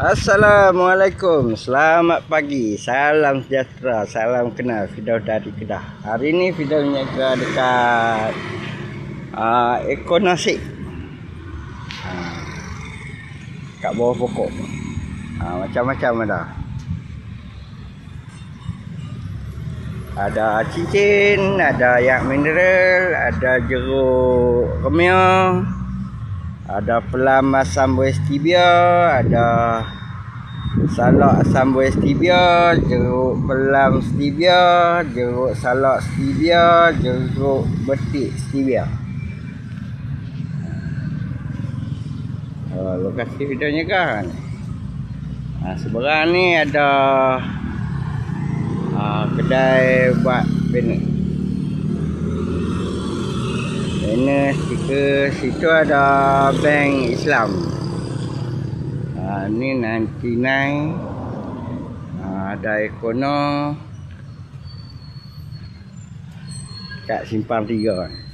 Assalamualaikum, selamat pagi, salam sejahtera, salam kenal. Fidaus dari Kedah. Hari ni Fidaus menjaga dekat ekor nasi kat bawah pokok. Macam-macam ada cincin, ada yang mineral, ada jeruk remia, ada pelam asam buah stevia, ada salak asam buah stevia, jeruk pelam stevia, jeruk salak stevia, jeruk betik stevia. Lokasi videonya kan. Seberang ni ada kedai buat banner. Banner stiker, situ ada Bank Islam. Ni 99. Ada Ekono kat Simpang 3.